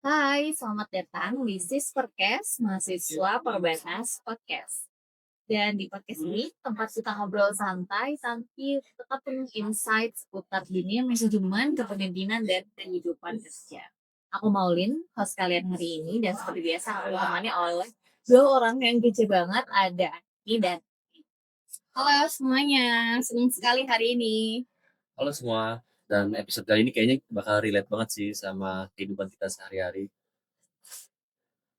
Hai, selamat datang di Sisperkes, mahasiswa perbanas podcast. Dan di podcast ini, tempat kita ngobrol santai, tapi tetap penuh insight seputar dunia manajemen, kepemimpinan, dan kehidupan kerja. Aku Maulin, host kalian hari ini, dan seperti biasa aku ditemani oleh dua orang yang kece banget, ada Ani dan Ati. Halo semuanya, senang sekali hari ini. Halo semua, dan episode kali ini kayaknya bakal relate banget sih sama kehidupan kita sehari-hari.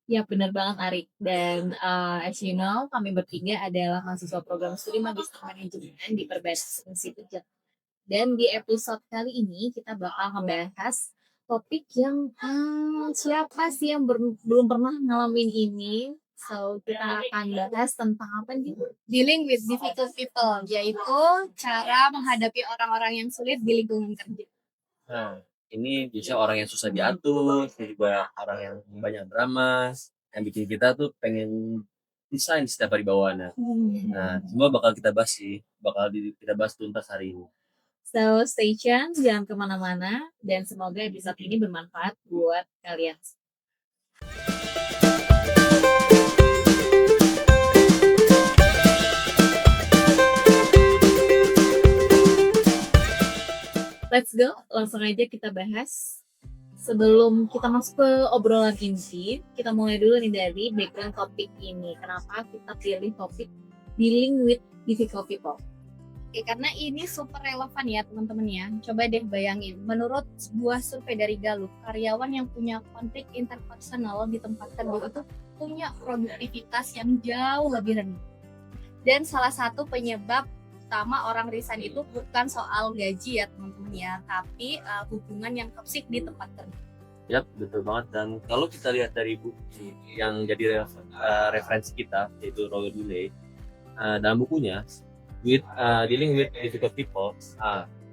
Ya, benar banget Arik. Dan as you know, kami bertiga adalah mahasiswa program studi Magister Manajemen di Perbanas Institut Jakarta. Dan di episode kali ini kita bakal membahas topik yang siapa sih yang belum pernah ngalamin ini. So, kita akan bahas tentang apa nih? Dealing with difficult people, yaitu cara menghadapi orang-orang yang sulit di lingkungan kerja. Nah, ini biasanya orang yang susah diatur, juga orang yang banyak drama, yang bikin kita tuh pengen desain setiap hari bawaannya. Nah, semua bakal kita bahas sih, kita bahas tuntas hari ini. So, stay tune, jangan kemana-mana, dan semoga episode ini bermanfaat buat kalian. Let's go, langsung aja kita bahas. Sebelum kita masuk ke obrolan inti, kita mulai dulu nih dari background topik ini. Kenapa kita pilih topik dealing with difficult people? Oke, karena ini super relevan ya teman-teman ya. Coba deh bayangin, menurut sebuah survei dari Gallup, karyawan yang punya konflik interpersonal di tempat kerja itu punya produktivitas yang jauh lebih rendah. Dan salah satu penyebab utama orang resign itu bukan soal gaji ya teman-teman ya, tapi hubungan yang toksik di tempat kerja. Yap, betul banget. Dan kalau kita lihat dari buku yang jadi referensi kita, yaitu Robert Wiley, dalam bukunya Dealing with Difficult People,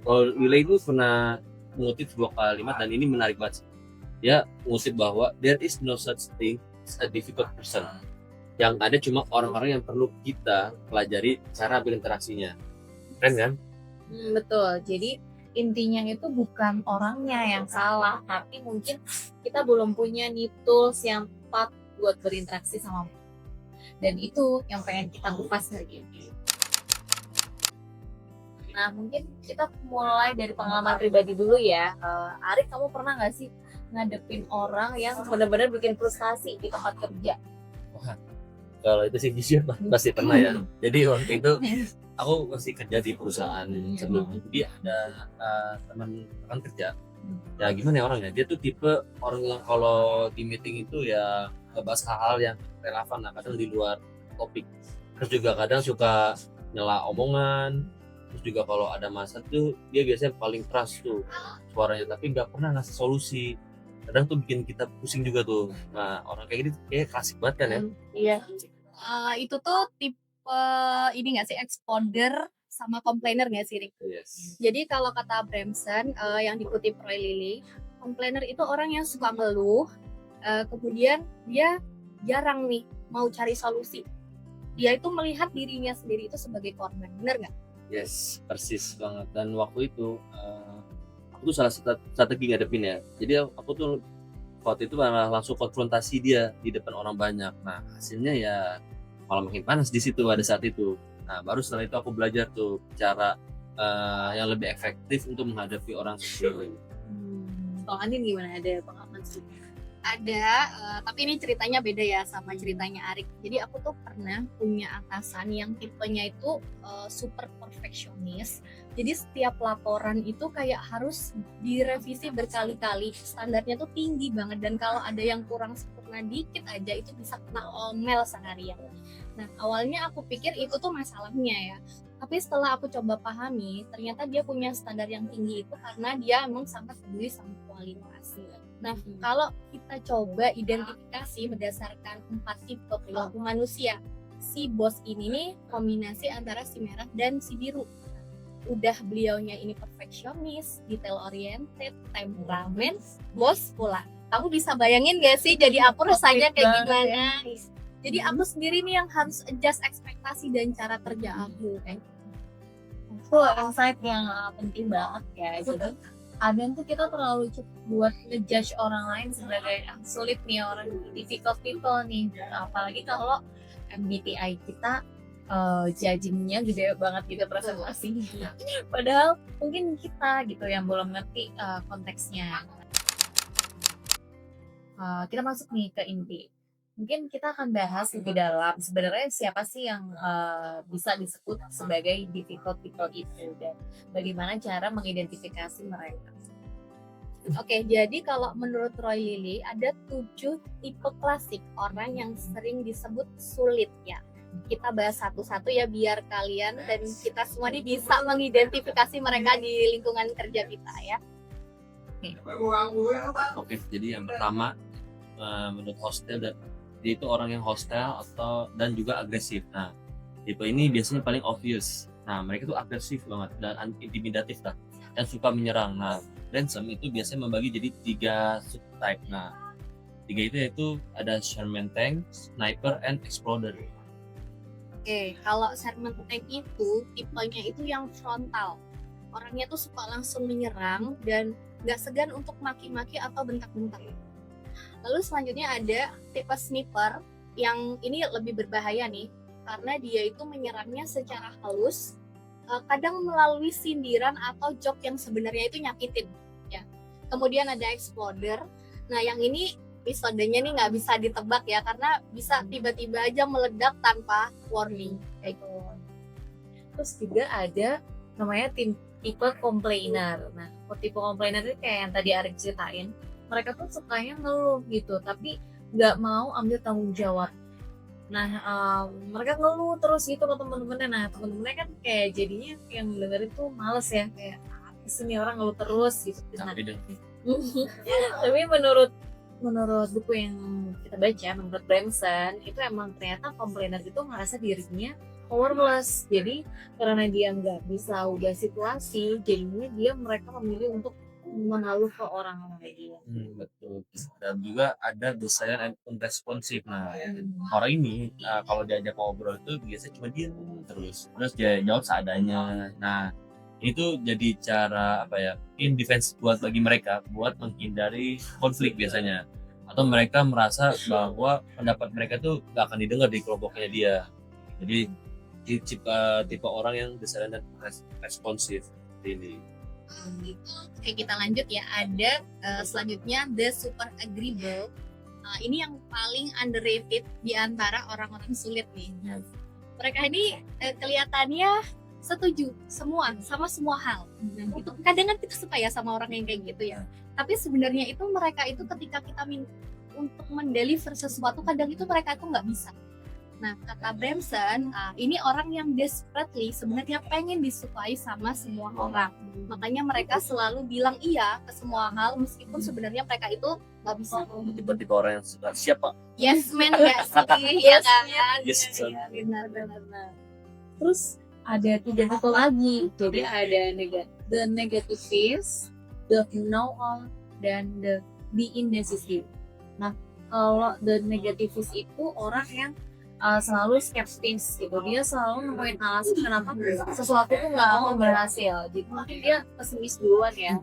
Robert Wiley itu pernah mengutip sebuah kalimat, dan ini menarik banget. Dia mengutip bahwa there is no such thing as a difficult person. Yang ada cuma orang-orang yang perlu kita pelajari cara berinteraksinya. Keren kan? Betul. Jadi intinya itu bukan orangnya yang salah, tapi mungkin kita belum punya nih tools yang tepat buat berinteraksi sama mereka. Dan itu yang pengen kita kupas hari ini. Nah, mungkin kita mulai dari pengalaman pribadi dulu ya. Arik, kamu pernah nggak sih ngadepin orang yang benar-benar bikin frustasi di tempat kerja? Wah, kalau itu sih jujur pasti pernah ya. Jadi waktu itu aku masih kerja di perusahaan sebelumnya. Jadi ada teman kerja. Ya gimana ya orangnya? Dia tuh tipe orang yang kalau di meeting itu ya ngebahas hal-hal yang relevan lah, kadang di luar topik. Terus juga kadang suka nyela omongan. Terus juga kalau ada masalah tuh dia biasanya paling keras tuh suaranya, tapi nggak pernah ngasih solusi. Kadang tuh bikin kita pusing juga tuh. Nah, orang kayak gini kayak klasik banget kan ya? Iya. Itu tuh tipe ini nggak sih, expounder sama complainer nggak sih, Rik? Yes. Jadi kalau kata Bramson, yang dikutip Roy Lilly, complainer itu orang yang suka ngeluh, kemudian dia jarang nih mau cari solusi. Dia itu melihat dirinya sendiri itu sebagai korban, bener nggak? Yes, persis banget. Dan waktu itu aku tuh salah satu strategi ngadepin ya. Jadi aku tuh waktu itu malah langsung konfrontasi dia di depan orang banyak. Nah, hasilnya ya malah makin panas di situ pada saat itu. Nah, baru setelah itu aku belajar tuh cara yang lebih efektif untuk menghadapi orang seperti itu. Kalau Andin gimana, ada pengalaman sih? Ada, tapi ini ceritanya beda ya sama ceritanya Arik. Jadi aku tuh pernah punya atasan yang tipenya itu super perfeksionis. Jadi setiap laporan itu kayak harus direvisi berkali-kali. Standarnya tuh tinggi banget, dan kalau ada yang kurang sempurna dikit aja itu bisa kena omel seharian. Nah, awalnya aku pikir itu tuh masalahnya ya. Tapi setelah aku coba pahami, ternyata dia punya standar yang tinggi itu karena dia emang sangat peduli sama kualitas. Nah, kalau kita coba identifikasi berdasarkan 4 tipe perilaku manusia, si bos ini nih kombinasi antara si merah dan si biru. Udah beliaunya ini perfeksionis, detail oriented, temperamen, bos pula. Kamu bisa bayangin gak sih jadi aku rasanya kayak gimana? Jadi aku sendiri nih yang harus adjust ekspektasi dan cara kerja aku. Itu insight yang penting banget ya. Jadi kadang tuh kita terlalu cepat buat ngejudge orang lain sebagai sulit nih, orang difficult people nih, apalagi kalau MBTI kita judgingnya gede banget gitu presentasinya. Padahal mungkin kita gitu yang belum ngerti konteksnya. Kita masuk nih ke inti. Mungkin kita akan bahas lebih dalam sebenarnya siapa sih yang bisa disebut sebagai difficult people itu dan bagaimana cara mengidentifikasi mereka. Oke, jadi kalau menurut Roy Lily ada 7 tipe klasik orang yang sering disebut sulit ya. Kita bahas satu-satu ya biar kalian dan kita semua ini bisa mengidentifikasi mereka di lingkungan kerja kita ya. Oke, jadi yang pertama menurut hostile dan dia itu orang yang hostile dan juga agresif. Nah, tipe ini biasanya paling obvious. Nah, mereka tuh agresif banget dan intimidatif lah dan suka menyerang. Nah, ransom itu biasanya membagi jadi 3 subtype. Nah, 3 itu yaitu ada Sherman Tank, Sniper, and Exploder. Oke, kalau Sherman Tank itu tipenya itu yang frontal. Orangnya tuh suka langsung menyerang dan nggak segan untuk maki-maki atau bentak-bentak. Lalu selanjutnya ada tipe Sniper yang ini lebih berbahaya nih karena dia itu menyerangnya secara halus, kadang melalui sindiran atau joke yang sebenarnya itu nyakitin ya. Kemudian ada Exploder. Nah, yang ini episodenya nih nggak bisa ditebak ya karena bisa tiba-tiba aja meledak tanpa warning kayak gitu. Terus juga ada namanya tipe complainer. Nah, tipe complainer itu kayak yang tadi Arik ceritain, mereka tuh sukanya ngeluh gitu tapi nggak mau ambil tanggung jawab. Nah, mereka ngeluh terus gitu ke temen-temennya. Nah, temen-temennya kan kayak jadinya yang dengerin tuh males ya, kayak apa sih nih orang ngeluh terus gitu. Nah, tapi menurut buku yang kita baca, menurut Branson itu emang ternyata complainer itu ngerasa dirinya powerless. Jadi karena dia nggak bisa ubah situasi, jadinya mereka memilih untuk mengeluh ke orang lain. Betul. Dan juga ada the silent and unresponsive. Nah, orang ini kalau diajak ngobrol itu biasanya cuma diam terus dia jawab seadanya. Nah, itu jadi cara in defense bagi mereka buat menghindari konflik biasanya, atau mereka merasa bahwa pendapat mereka tuh gak akan didengar di kelompoknya dia. Jadi tipe orang yang the silent and responsive ini. Oke, kita lanjut ya. Ada selanjutnya the super agreeable. Ini yang paling underrated di antara orang-orang sulit nih. Mereka ini kelihatannya setuju sama semua hal. Itu kadang kan kita suka ya sama orang yang kayak gitu ya. Tapi sebenarnya itu mereka itu ketika kita minta untuk mendeliver sesuatu, kadang itu mereka itu nggak bisa. Nah, kata Branson, ini orang yang desperately sebenarnya pengen disukai sama semua orang. Makanya mereka selalu bilang iya ke semua hal meskipun sebenarnya mereka itu nggak bisa. Tipe-tipe orang yang suka siapa? Yes man nggak sih? Ya kan? Yes, benar. Terus ada 3 tipe lagi. Jadi ada the negativist, the know-all, dan the indecisive. Nah, kalau the negativist itu orang yang selalu skeptis gitu, dia selalu nemuin alasan kenapa sesuatu itu nggak akan berhasil. Jadi mungkin dia pesimis duluan ya,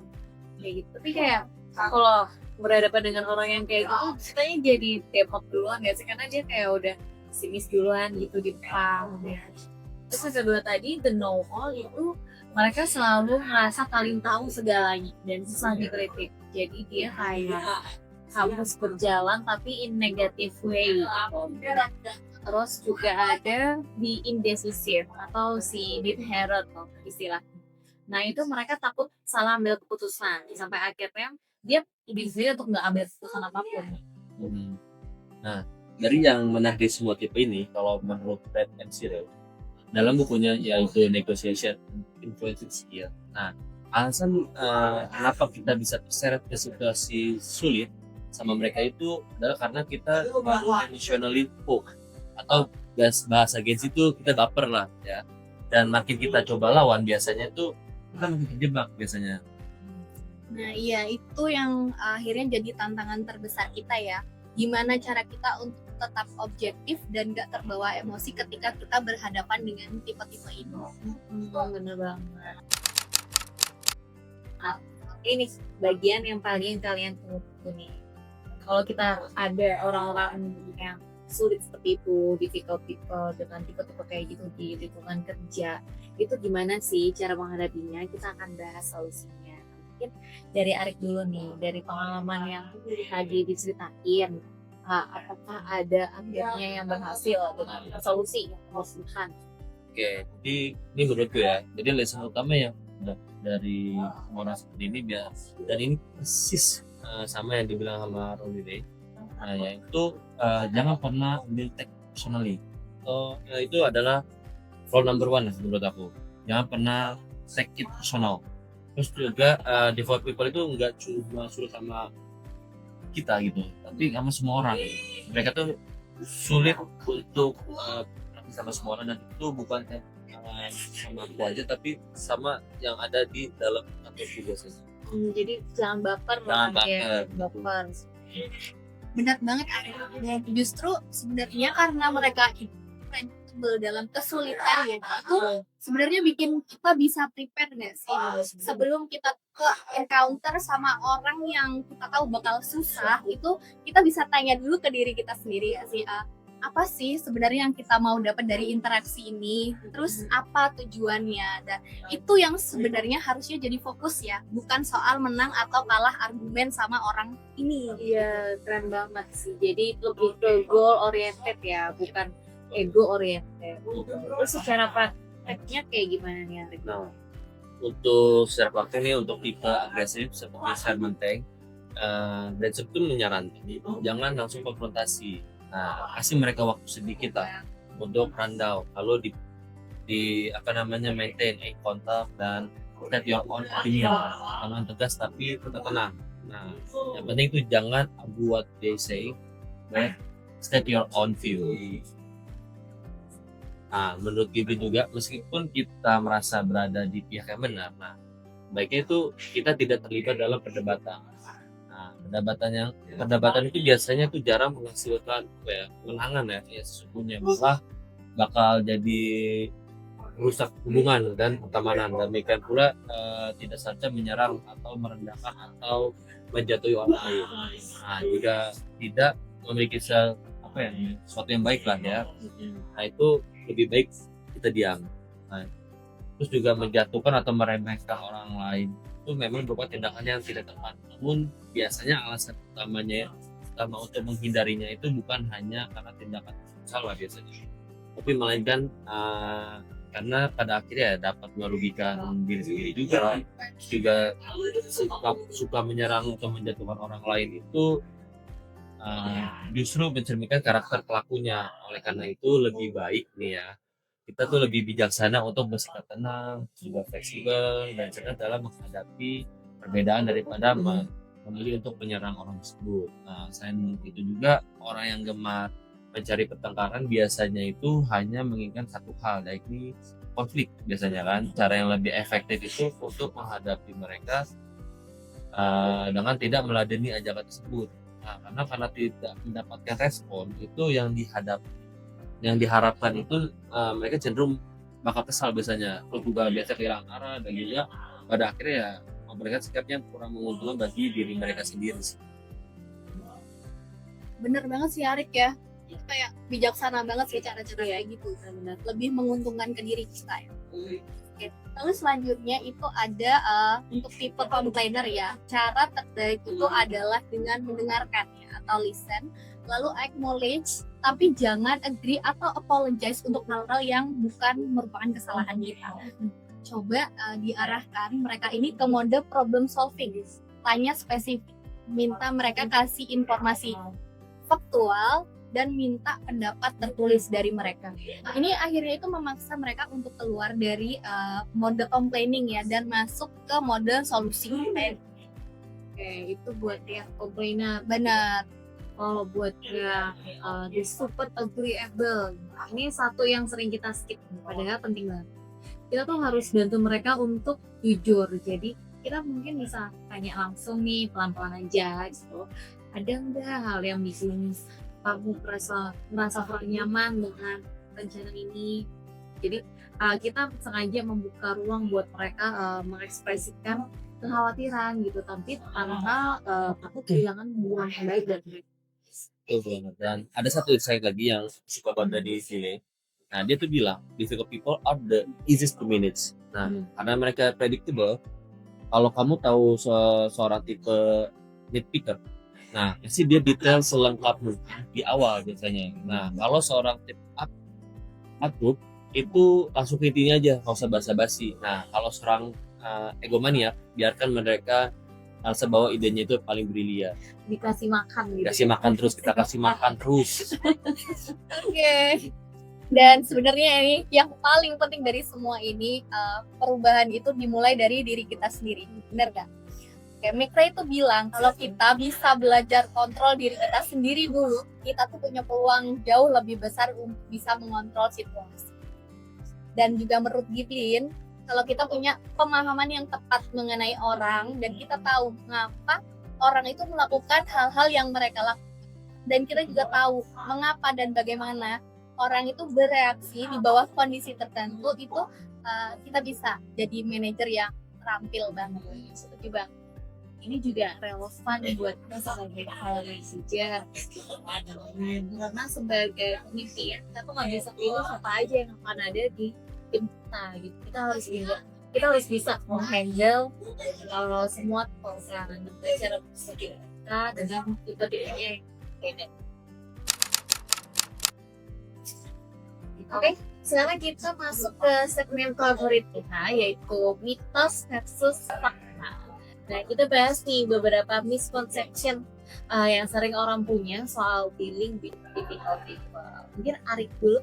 kayak gitu. Tapi kayak kalau berhadapan dengan orang yang kayak gitu, ceritanya jadi depok duluan ya sih, karena dia kayak udah pesimis duluan gitu di depan. Terus yang kedua tadi the know-all itu mereka selalu merasa paling tahu segalanya dan susah dikritik. Jadi dia kayak harus berjalan tapi in negative way. Terus juga ada the indecisive atau si deterrent istilahnya. Nah, itu mereka takut salah ambil keputusan sampai akhirnya dia dipilih untuk nggak ambil keputusan apapun. Nah, dari yang menarik semua tipe ini, kalau menurut Brad and Cyril dalam bukunya yaitu Negotiation Influence Skill. Nah, alasan kenapa kita bisa terseret ke situasi sulit sama mereka itu adalah karena kita emotionally hooked, atau bahasa Gen Z itu kita baper lah ya, dan makin kita coba lawan biasanya tuh kita makin terjebak biasanya. Nah iya, itu yang akhirnya jadi tantangan terbesar kita ya, gimana cara kita untuk tetap objektif dan gak terbawa emosi ketika kita berhadapan dengan tipe-tipe ini. Bener banget. Ini bagian yang paling kalian tunggu nih. Kalau kita ada orang-orang yang sulit seperti itu, difficult people dengan tipe-tipe kayak gitu di lingkungan kerja, itu gimana sih cara menghadapinya? Kita akan bahas solusinya. Mungkin dari Arik dulu nih, dari pengalaman yang tadi diceritain, apakah ada akhirnya yang berhasil dengan solusi yang kamu sebutkan? Oke, jadi ini menurutku ya. Jadi lesson utama yang dari orang seperti ini biar, dan ini persis sama yang dibilang sama Roni Day. Nah, yaitu jangan pernah ambil take personally. Itu adalah rule number one menurut aku. Jangan pernah take it personal. Terus juga default people itu nggak cuma sulit sama kita gitu, tapi sama semua orang. Mereka tuh sulit untuk sama semua orang, dan itu bukan sama aku aja, tapi sama yang ada di dalam kantor juga sih. Jadi jangan baper Jangan lah ya, baper. baper. Benar banget Arif. Dan justru sebenarnya karena mereka itu fleksibel dalam kesulitan ya, itu sebenarnya bikin kita bisa prepare nggak sih sebelum kita ke encounter sama orang yang kita tahu bakal susah, itu kita bisa tanya dulu ke diri kita sendiri ya sih, apa sih sebenarnya yang kita mau dapat dari interaksi ini, terus apa tujuannya, dan itu yang sebenarnya harusnya jadi fokus ya, bukan soal menang atau kalah argumen sama orang ini. Iya, keren banget sih. Jadi lebih ke goal oriented ya, bukan ego oriented. Terus secara prakteknya kayak gimana nih Arik? Nah, untuk secara praktek nih, untuk tipe agresif seperti Simon Tank, dan sebetulnya menyarankan jangan langsung konfrontasi. Nah, kasih mereka waktu sedikit lah untuk rundown. Lalu di apa namanya, maintain eye contact dan state your own opinion. Jangan tegas tapi tetap tenang. Nah, yang penting itu jangan argue what they say, but state your own view. Nah, menurut Ghibli juga, meskipun kita merasa berada di pihak yang benar, nah baiknya itu kita tidak terlibat dalam perdebatan. Nah, perdebatan itu biasanya tuh jarang menghasilkan kemenangan ya sesungguhnya, malah bakal jadi rusak hubungan dan pertemanan, dan demikian pula tidak saja menyerang atau merendahkan atau menjatuhi orang lain. Nah, juga tidak memiliki sesuatu yang baik lah ya. Nah, itu lebih baik kita diam. Nah, terus juga menjatuhkan atau meremehkan orang lain itu memang berupa tindakan yang tidak tepat. Namun biasanya alasan utama untuk menghindarinya itu bukan hanya karena tindakan salah biasanya, tapi melainkan karena pada akhirnya dapat merugikan diri sendiri juga suka menyerang atau menjatuhkan orang lain itu justru mencerminkan karakter pelakunya. Oleh karena itu lebih baik nih ya, kita tuh lebih bijaksana untuk bersikap tenang, juga fleksibel dan cerdas dalam menghadapi perbedaan daripada memilih untuk menyerang orang tersebut. Nah, selain itu juga orang yang gemar mencari pertengkaran biasanya itu hanya menginginkan satu hal, yaitu konflik biasanya kan. Cara yang lebih efektif itu untuk menghadapi mereka dengan tidak meladeni ajakan tersebut. Nah, karena tidak mendapatkan respon itu yang diharapkan itu, mereka cenderung bakal kesal biasanya, terus juga biasa kehilangan arah, dan juga pada akhirnya ya memberikan sikap yang kurang menguntungkan bagi diri mereka sendiri sih. Bener banget sih Arik ya, itu kayak bijaksana banget sih cara-cara kayak gitu, benar lebih menguntungkan ke diri kita ya. Oke. Lalu selanjutnya itu ada untuk tipe complainer ya, cara terbaik itu adalah dengan mendengarkan ya, atau listen, lalu acknowledge, tapi jangan agree atau apologize untuk hal-hal yang bukan merupakan kesalahan kita. Coba diarahkan mereka ini ke mode problem solving, tanya spesifik, minta mereka kasih informasi faktual, dan minta pendapat tertulis dari mereka. Ini akhirnya itu memaksa mereka untuk keluar dari mode complaining ya, dan masuk ke mode solusi. Oke, itu buat yang complainer. Benar. Kalau buat yang the super agreeable, ini satu yang sering kita skip, padahal penting banget. Kita tuh harus bantu mereka untuk jujur. Jadi kita mungkin bisa tanya langsung nih, pelan-pelan aja gitu. Ada nggak hal yang bikin kamu merasa kurang nyaman dengan rencana ini? Jadi kita sengaja membuka ruang buat mereka mengekspresikan kekhawatiran gitu, tapi karena aku kehilangan hubungan yang baik dan Betul banget. Dan ada satu insight lagi yang suka banget dari sini. Nah, dia tuh bilang difficult people are the easiest to manage. Nah, karena mereka predictable. Kalau kamu tahu seorang tipe nitpicker, nah pasti dia detail selengkapnya di awal biasanya. Nah, kalau seorang tipe outgroup itu langsung ke intinya aja, nggak usah basa-basi. Nah, kalau seorang egomaniak, biarkan mereka merasa bahwa idenya itu paling brilian. dikasih makan gitu. Kasih makan terus, kita kasih makan terus. Oke. Dan sebenarnya ini yang paling penting dari semua ini, perubahan itu dimulai dari diri kita sendiri, benar gak? Kayak Mikra itu bilang kalau kita bisa belajar kontrol diri kita sendiri dulu, kita tuh punya peluang jauh lebih besar untuk bisa mengontrol situasi. Dan juga menurut Giblin, kalau kita punya pemahaman yang tepat mengenai orang dan kita tahu mengapa orang itu melakukan hal-hal yang mereka lakukan, dan kita juga tahu mengapa dan bagaimana orang itu bereaksi di bawah kondisi tertentu, itu kita bisa jadi manajer yang terampil banget. Setuju banget. Ini juga relevan buat kita sebagai manajer, karena sebagai pemimpin kita tuh nggak bisa pilih siapa aja yang akan ada di tim kita gitu. Kita harus bisa menghandle semua perusahaan cara berpikir kita dengan tipe-tipenya yang beda. Oke, sekarang kita masuk ke segmen favorit kita, yaitu mitos versus fakta. Nah, kita bahas nih beberapa misconception yang sering orang punya soal dealing with difficult people. Mungkin Arik dulu.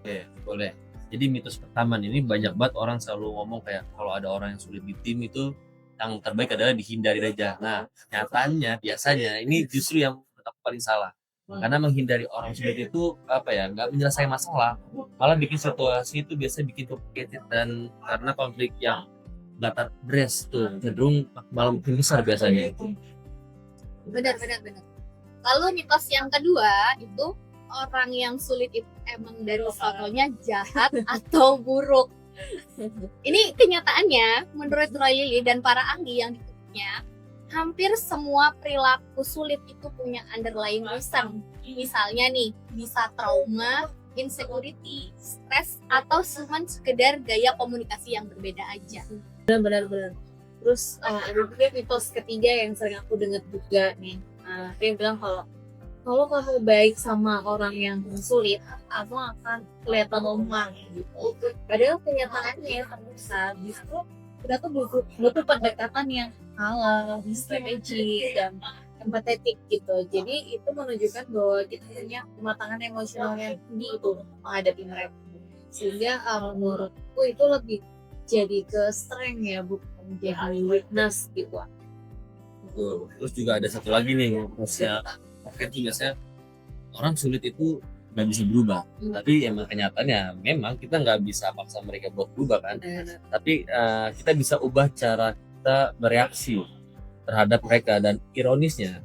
Oke, boleh. Jadi mitos pertama ini banyak banget orang selalu ngomong kayak kalau ada orang yang sulit di tim itu yang terbaik adalah dihindari aja. Nah, nyatanya biasanya ini justru yang menurut aku paling salah. Karena menghindari orang sulit itu apa ya, nggak menyelesaikan masalah, malah bikin situasi itu biasa bikin complicated, dan karena konflik yang batat beres tuh cenderung malah makin besar biasanya. Benar. Lalu mitos yang kedua itu orang yang sulit itu emang dari sononya jahat atau buruk. Ini kenyataannya menurut Roy Lily dan para ahli yang dikutipnya, hampir semua perilaku sulit itu punya underlying reason. Misalnya nih, bisa trauma, insecurity, stres, atau cuma sekedar gaya komunikasi yang berbeda aja. Benar. Terus ada juga mitos ketiga yang sering aku dengar juga nih. Dia bilang kalau kamu baik sama orang yang sulit, kamu akan kelihatan lemah gitu. Padahal kenyataannya ternyata justru kita tuh butuh pendekatan yang halal, strategis, dan empatetik gitu. Jadi itu menunjukkan bahwa kita punya kematangan emosional yang tinggi itu menghadapi mereka. Sehingga menurutku itu lebih jadi ke strength ya, bukan jadi weakness gitu. Terus juga ada satu lagi nih, maksudnya biasanya orang sulit itu nggak bisa berubah, tapi emang kenyataannya memang kita nggak bisa paksa mereka buat berubah kan. Tapi kita bisa ubah cara kita bereaksi terhadap mereka, dan ironisnya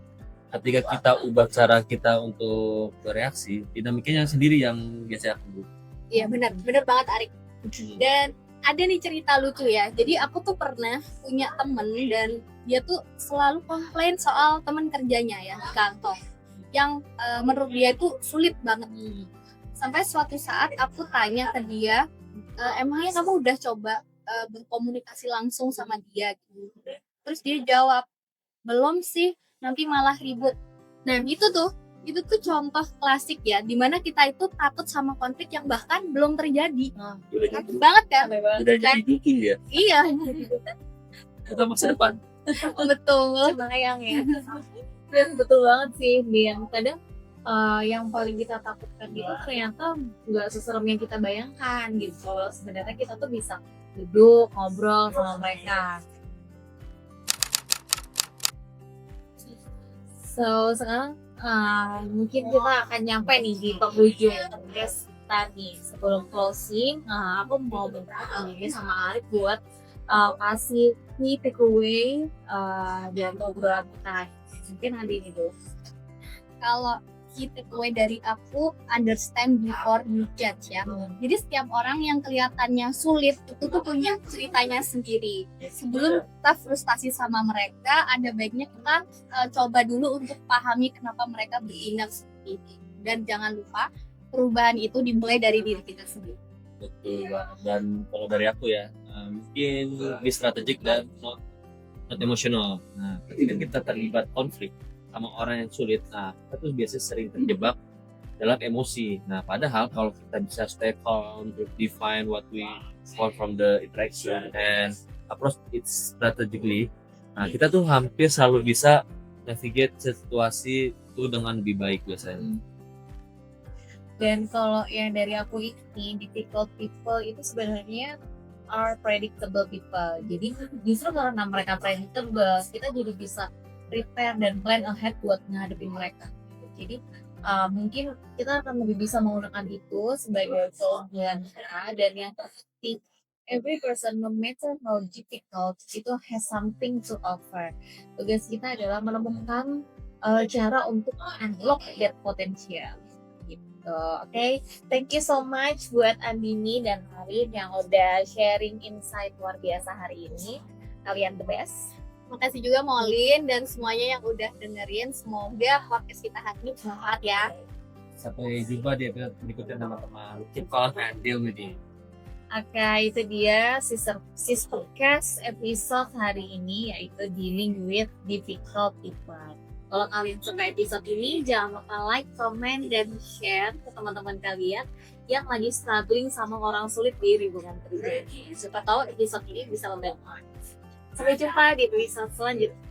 ketika kita ubah cara kita untuk bereaksi, dinamikanya sendiri yang biasanya akan berubah. Iya benar banget Arik. Dan ada nih cerita lucu ya. Jadi aku tuh pernah punya temen dan dia tuh selalu komplain soal teman kerjanya ya di kantor yang menurut dia itu sulit banget. Sampai suatu saat aku tanya ke dia, emangnya kamu udah coba berkomunikasi langsung sama dia gitu? Terus dia jawab, belum sih, nanti malah ribut. Nah itu tuh contoh klasik ya, dimana kita itu takut sama konflik yang bahkan belum terjadi. Takut banget kan? Udah jadi dukung ya? Iya. Kita masa depan. Betul, sayang ya. Betul banget sih, Bian. Kadang yang paling kita takutkan itu ternyata nggak seserem yang kita bayangkan gitu. Sebenarnya kita tuh bisa duduk, ngobrol sama mereka. So, sekarang mungkin kita akan nyampe nih di penghujung podcast tadi. Sebelum closing, aku mau minta sama Arif buat kasih key takeaway dan obrolan kita. Mungkin nanti ini dulu. Kalau key takeaway dari aku, understand before you judge ya. Jadi setiap orang yang kelihatannya sulit itu tuh punya ceritanya sendiri. Sebelum kita frustasi sama mereka, ada baiknya kita coba dulu untuk pahami kenapa mereka bertindak seperti ini. Dan jangan lupa perubahan itu dimulai dari diri kita sendiri. Betul banget. Dan kalau dari aku ya, mungkin be strategic dan not emosional. Nah, ketika kita terlibat konflik sama orang yang sulit, nah kita tuh biasanya sering terjebak dalam emosi. Nah, padahal kalau kita bisa stay calm, define what we want from the interaction and approach it strategically, nah kita tuh hampir selalu bisa navigate situasi itu dengan lebih baik biasanya. Dan kalau yang dari aku ini, difficult people itu sebenarnya are predictable people. Jadi justru karena mereka predictable, kita jadi bisa prepare dan plan ahead buat ngadepin mereka. Jadi mungkin kita akan lebih bisa menggunakan itu sebagai kelebihan kita. Dan yang pasti, every person, no matter how difficult, itu has something to offer. Tugas kita adalah menemukan cara untuk unlock that potential. Oke, thank you so much buat Andini dan Arin yang udah sharing insight luar biasa hari ini. Kalian the best. Makasih juga Molin dan semuanya yang udah dengerin. Semoga podcast kita hari ini bermanfaat ya. Sampai jumpa di episode berikutnya teman-teman. Keep calm and deal with it. Oke, itu dia Sistercast episode hari ini, yaitu dealing with difficult people. Kalau kalian suka episode ini, jangan lupa like, comment, dan share ke teman-teman kalian yang lagi struggling sama orang sulit di lingkungan kerja. Siapa tahu episode ini bisa membantu. Sampai jumpa di episode selanjutnya.